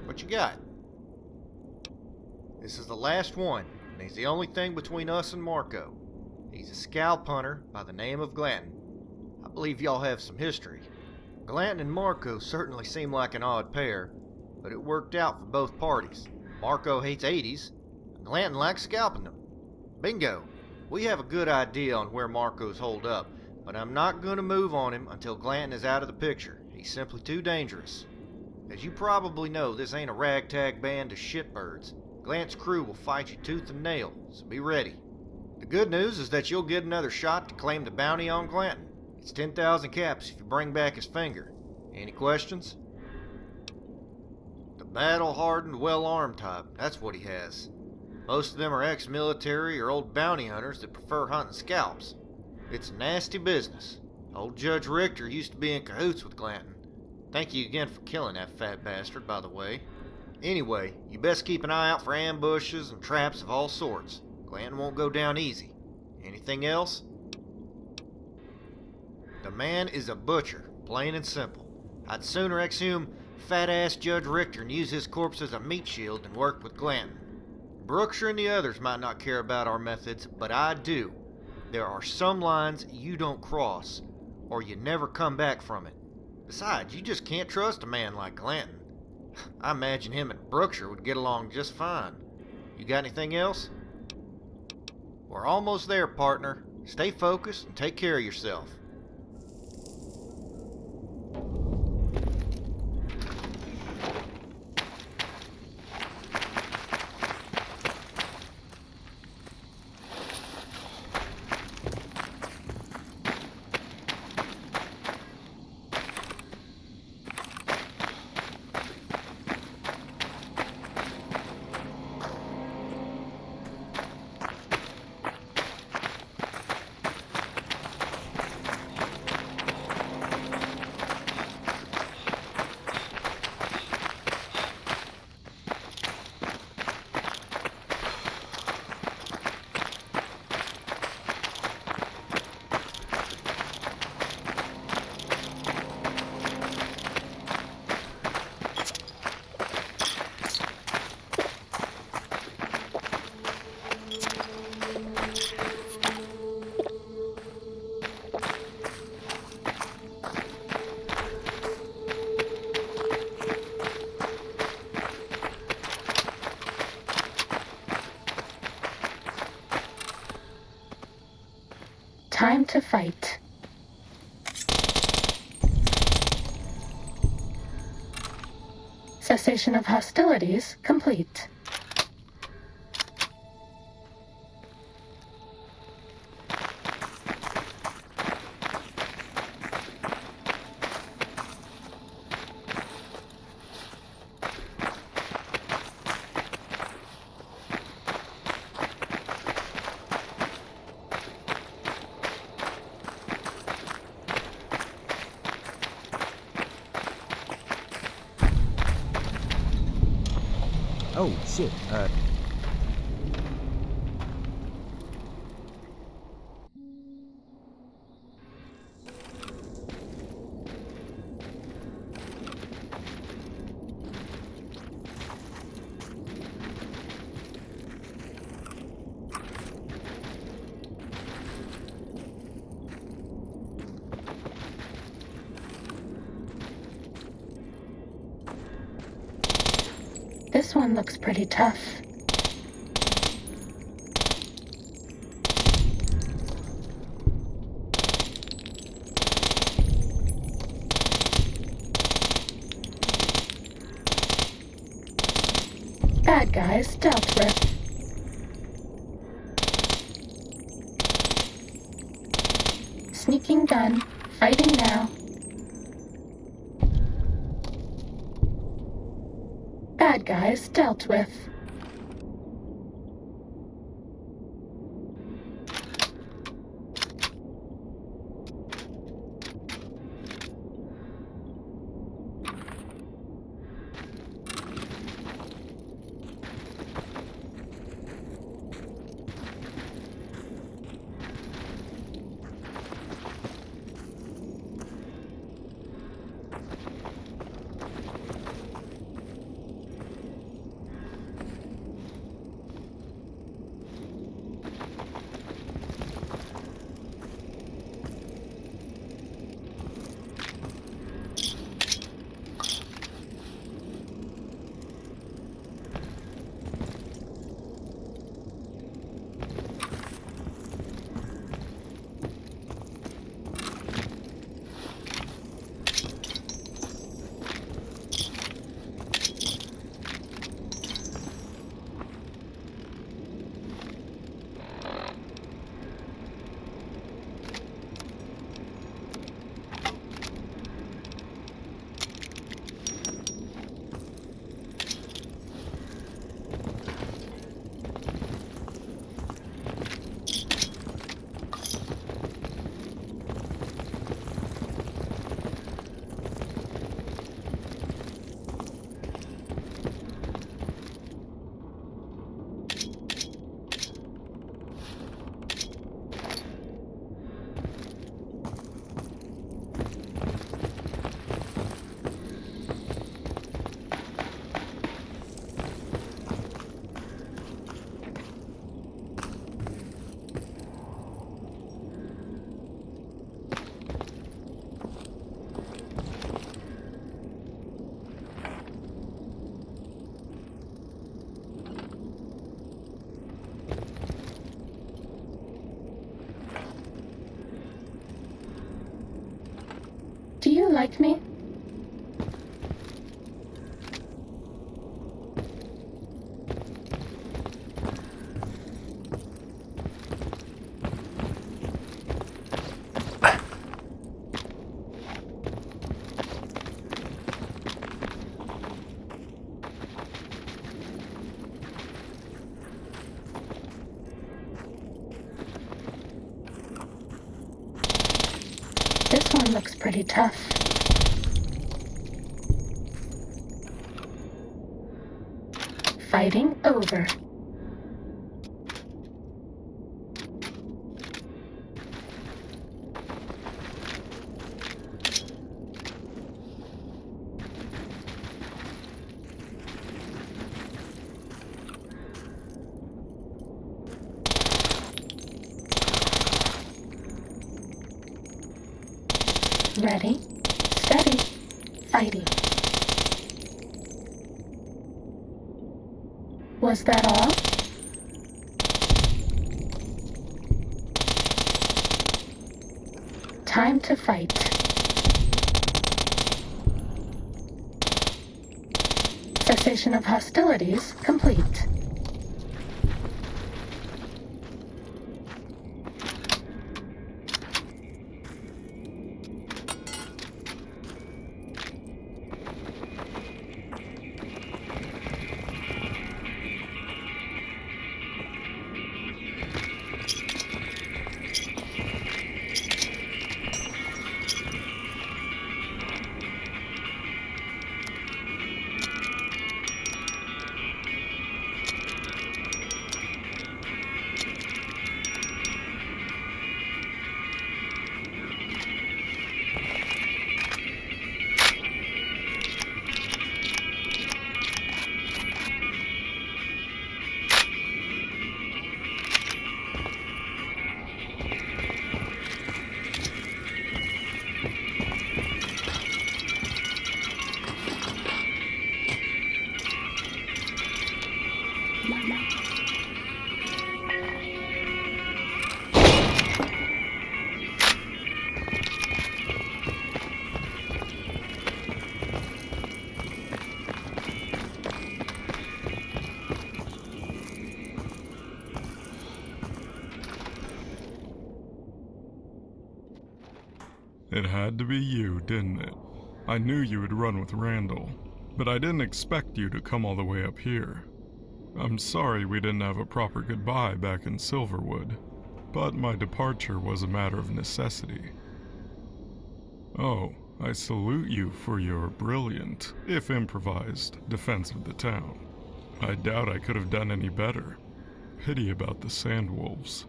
What you got? This is the last one, and he's the only thing between us and Marco. He's a scalp hunter by the name of Glanton. I believe y'all have some history. Glanton and Marco certainly seem like an odd pair, but it worked out for both parties. Marco hates 80s, and Glanton likes scalping them. Bingo! We have a good idea on where Marco's holed up, but I'm not going to move on him until Glanton is out of the picture. He's simply too dangerous. As you probably know, this ain't a ragtag band of shitbirds. Glanton's crew will fight you tooth and nail, so be ready. The good news is that you'll get another shot to claim the bounty on Glanton. It's 10,000 caps if you bring back his finger. Any questions? The battle-hardened, well-armed type, that's what he has. Most of them are ex-military or old bounty hunters that prefer hunting scalps. It's nasty business. Old Judge Richter used to be in cahoots with Glanton. Thank you again for killing that fat bastard, by the way. Anyway, you best keep an eye out for ambushes and traps of all sorts. Glanton won't go down easy. Anything else? The man is a butcher, plain and simple. I'd sooner exhume fat-ass Judge Richter and use his corpse as a meat shield than work with Glanton. Brookshire and the others might not care about our methods, but I do. There are some lines you don't cross, or you never come back from it. Besides, you just can't trust a man like Glanton. I imagine him and Brookshire would get along just fine. You got anything else? We're almost there, partner. Stay focused and take care of yourself. Time to fight. Cessation of hostilities complete. Oh, shit, This one looks pretty tough. Bad guys dealt with. Sneaking gun, fighting now. Bad guys dealt with. like me? This one looks pretty tough. Fighting over. Ready, steady, fighting. Was that all? Time to fight. Cessation of hostilities complete. It had to be you, didn't it? I knew you would run with Randall, but I didn't expect you to come all the way up here. I'm sorry we didn't have a proper goodbye back in Silverwood, but my departure was a matter of necessity. Oh, I salute you for your brilliant, if improvised, defense of the town. I doubt I could have done any better. Pity about the Sandwolves.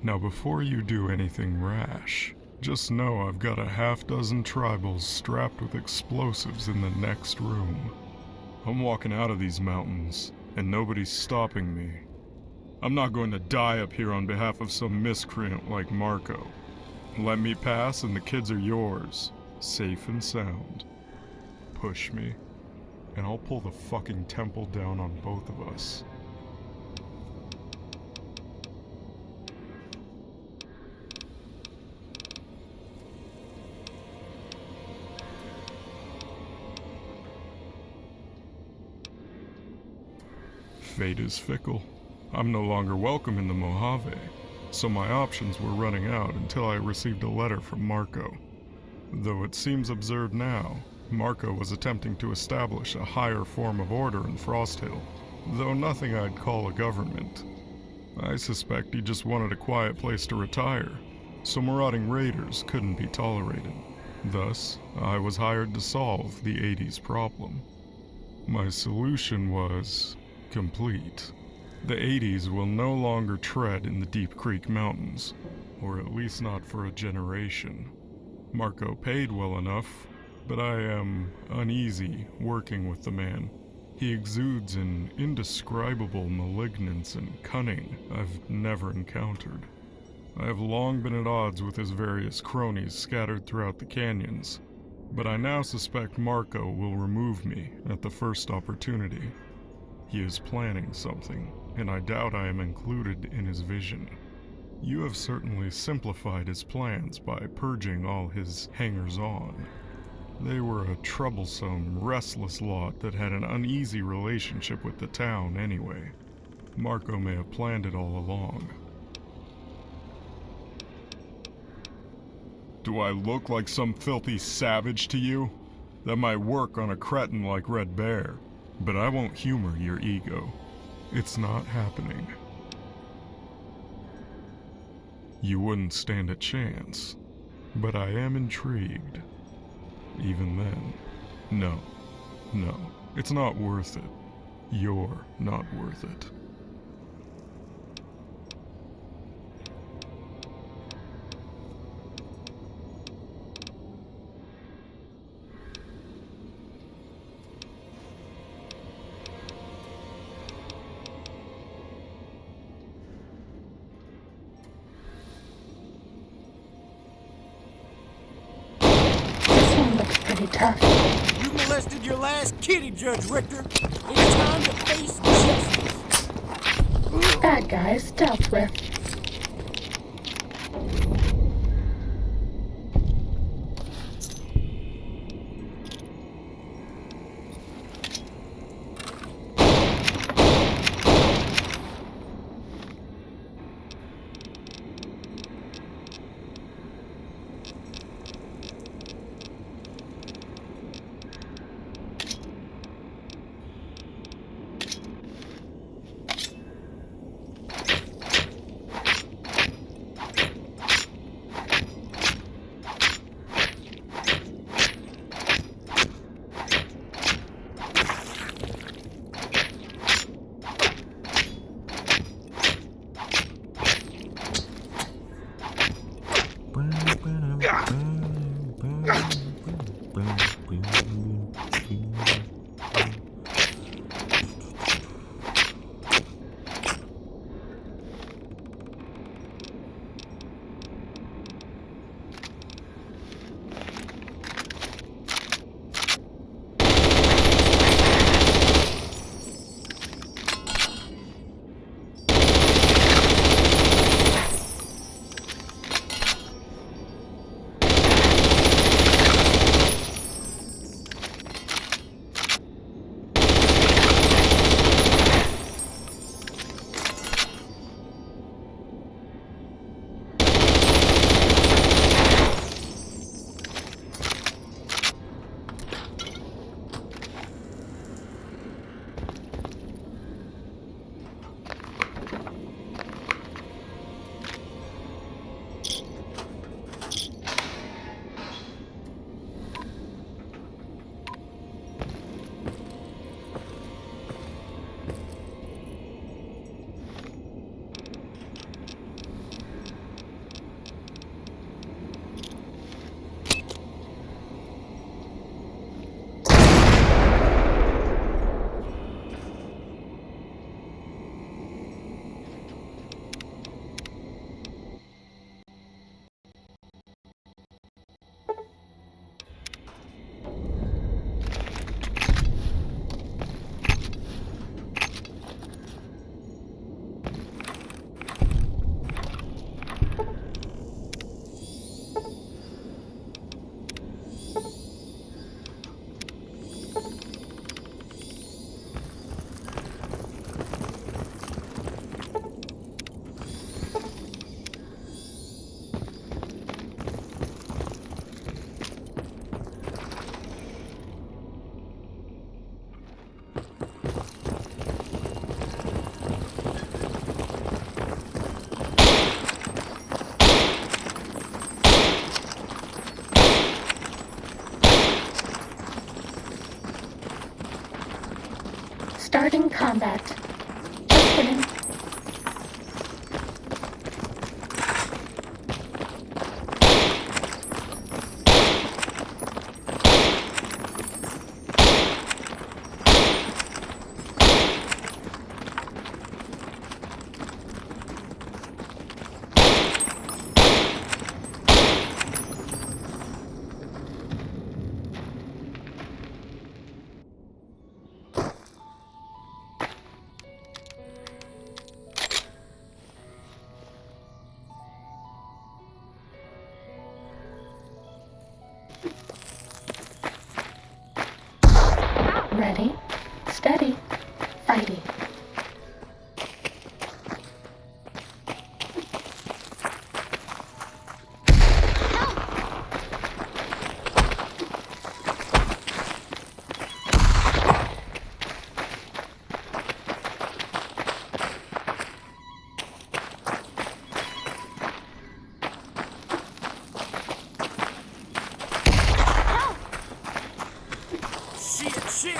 Now before you do anything rash, just know I've got a half-dozen tribals strapped with explosives in the next room. I'm walking out of these mountains, and nobody's stopping me. I'm not going to die up here on behalf of some miscreant like Marco. Let me pass and the kids are yours, safe and sound. Push me, and I'll pull the fucking temple down on both of us. Fate is fickle. I'm no longer welcome in the Mojave, so my options were running out until I received a letter from Marco. Though it seems absurd now, Marco was attempting to establish a higher form of order in Frost Hill, though nothing I'd call a government. I suspect he just wanted a quiet place to retire, so marauding raiders couldn't be tolerated. Thus, I was hired to solve the 80s problem. My solution was complete. The 80s will no longer tread in the Deep Creek Mountains, or at least not for a generation. Marco paid well enough, but I am uneasy working with the man. He exudes an indescribable malignance and cunning I've never encountered. I have long been at odds with his various cronies scattered throughout the canyons, but I now suspect Marco will remove me at the first opportunity. He is planning something, and I doubt I am included in his vision. You have certainly simplified his plans by purging all his hangers-on. They were a troublesome, restless lot that had an uneasy relationship with the town anyway. Marco may have planned it all along. Do I look like some filthy savage to you? That might work on a cretin like Red Bear, but I won't humor your ego. It's not happening. You wouldn't stand a chance, but I am intrigued. Even then, no, it's not worth it. You're not worth it. This one looks pretty tough. You molested your last kitty, Judge Richter. It's time to face justice. Bad guys dealt with. Starting combat. Just kidding. Ready, steady, fighty. Shit!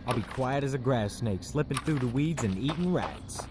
I'll be quiet as a grass snake, slipping through the weeds and eating rats.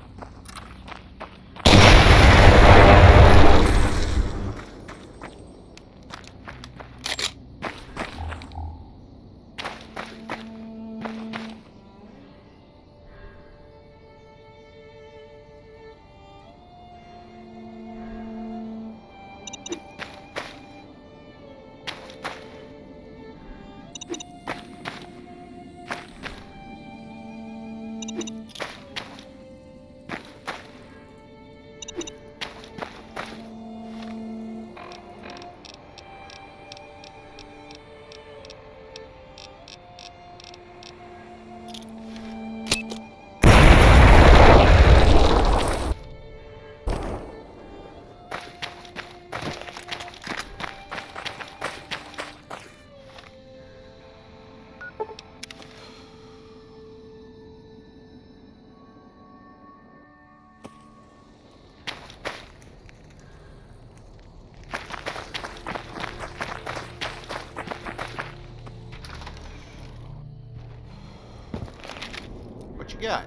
What you got?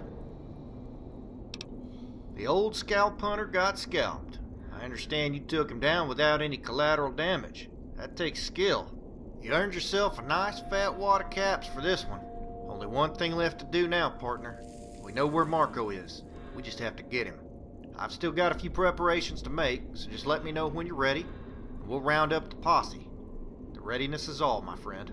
The old scalp hunter got scalped. I understand you took him down without any collateral damage. That takes skill. You earned yourself a nice fat wad of caps for this one. Only one thing left to do now, partner. We know where Marco is. We just have to get him. I've still got a few preparations to make, so just let me know when you're ready, and we'll round up the posse. The readiness is all, my friend.